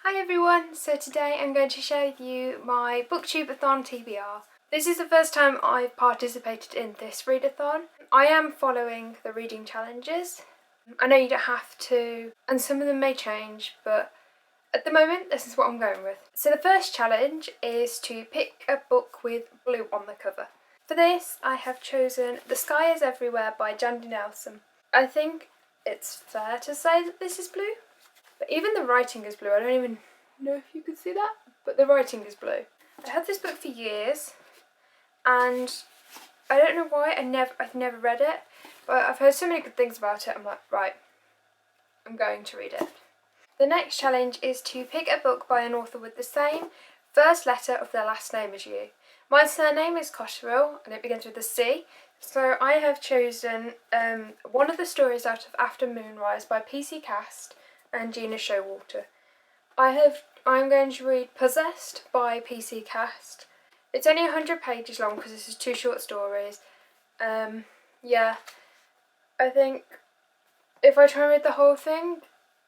Hi everyone, so today I'm going to share with you my BookTubeAthon TBR. This is the first time I've participated in this readathon. I am following the reading challenges. I know you don't have to, and some of them may change, but at the moment this is what I'm going with. So the first challenge is to pick a book with blue on the cover. For this I have chosen The Sky is Everywhere by Jandy Nelson. I think it's fair to say that this is blue. But even the writing is blue. I don't even know if you can see that, but the writing is blue. I had this book for years, and I don't know why I've never read it, but I've heard so many good things about it. I'm like, right, I'm going to read it. The next challenge is to pick a book by an author with the same first letter of their last name as you. My surname is Cotterill, and it begins with a C. So I have chosen one of the stories out of After Moonrise by PC Cast and Gina Showalter. I'm going to read Possessed by PC Cast. It's only 100 pages long because this is 2 short stories. Yeah, I think if I try and read the whole thing,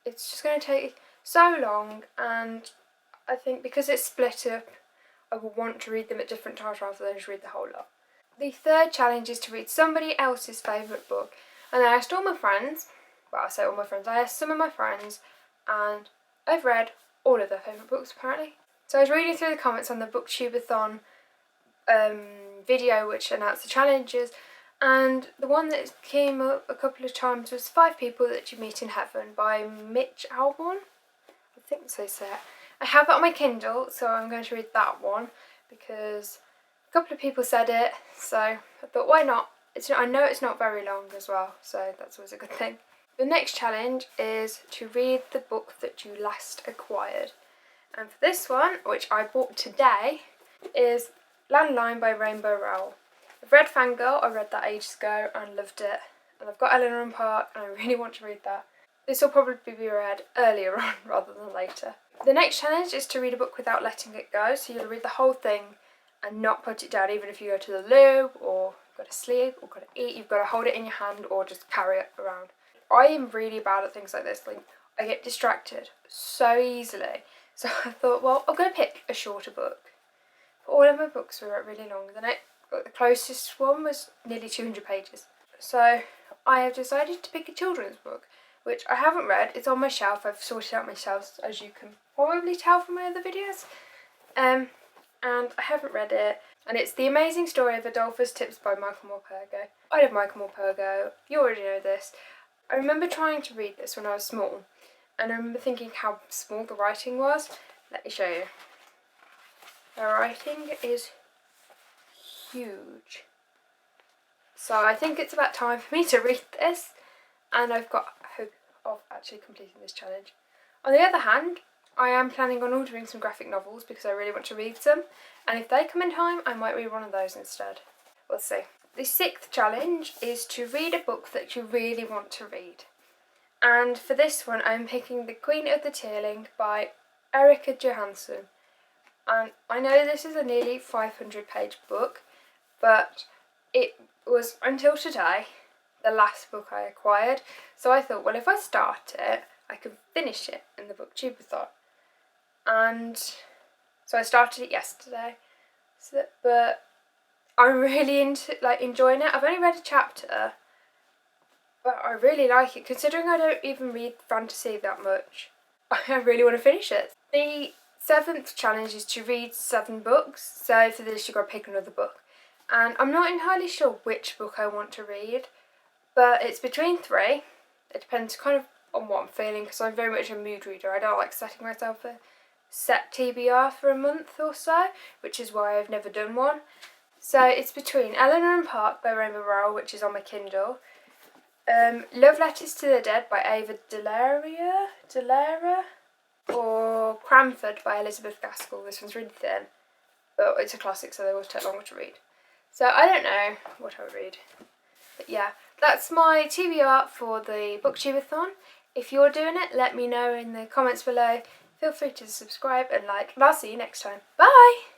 it's just going to take so long, and I think because it's split up, I will want to read them at different times rather than just read the whole lot. The third challenge is to read somebody else's favourite book, and I asked all my friends. Well, I say all my friends, I asked some of my friends, and I've read all of their favourite books apparently. So I was reading through the comments on the BookTubeAthon video which announced the challenges, and the one that came up a couple of times was 5 People That You Meet in Heaven by Mitch Albom. I think so say it. I have it on my Kindle, so I'm going to read that one because a couple of people said it, so I thought why not? I know it's not very long as well, so that's always a good thing. The next challenge is to read the book that you last acquired. And for this one, which I bought today, is Landline by Rainbow Rowell. I've read Fangirl, I read that ages ago and loved it. And I've got Eleanor and Park and I really want to read that. This will probably be read earlier on rather than later. The next challenge is to read a book without letting it go. So you'll read the whole thing and not put it down, even if you go to the loo or go to sleep or go to eat. You've got to hold it in your hand or just carry it around. I am really bad at things like this. Like, I get distracted so easily. So I thought, well, I'm going to pick a shorter book. But all of my books were really long. The closest one was nearly 200 pages. So I have decided to pick a children's book, which I haven't read. It's on my shelf. I've sorted out my shelves, as you can probably tell from my other videos. And I haven't read it. And it's The Amazing Story of Adolphus Tips by Michael Morpurgo. I love Michael Morpurgo. You already know this. I remember trying to read this when I was small, and I remember thinking how small the writing was. Let me show you. The writing is huge. So I think it's about time for me to read this, and I've got hope of actually completing this challenge. On the other hand, I am planning on ordering some graphic novels because I really want to read some, and if they come in time, I might read one of those instead. We'll see. The 6th challenge is to read a book that you really want to read. And for this one, I'm picking The Queen of the Tearling by Erica Johansson. And I know this is a nearly 500-page book, but it was, until today, the last book I acquired. So I thought, well, if I start it, I can finish it in the BookTubeAthon. And so I started it yesterday. But I'm really enjoying it. I've only read a chapter, but I really like it. Considering I don't even read fantasy that much, I really want to finish it. The 7th challenge is to read 7 books. So for this, you've got to pick another book. And I'm not entirely sure which book I want to read, but it's between 3. It depends kind of on what I'm feeling, because I'm very much a mood reader. I don't like setting myself a set TBR for a month or so, which is why I've never done one. So it's between Eleanor and Park by Rainbow Rowell, which is on my Kindle, Love Letters to the Dead by Ava Delara, or Cranford by Elizabeth Gaskell. This one's really thin, but it's a classic, so they always take longer to read. So I don't know what I would read. But yeah, that's my TBR for the BookTubeAthon. If you're doing it, let me know in the comments below. Feel free to subscribe and like, and I'll see you next time. Bye!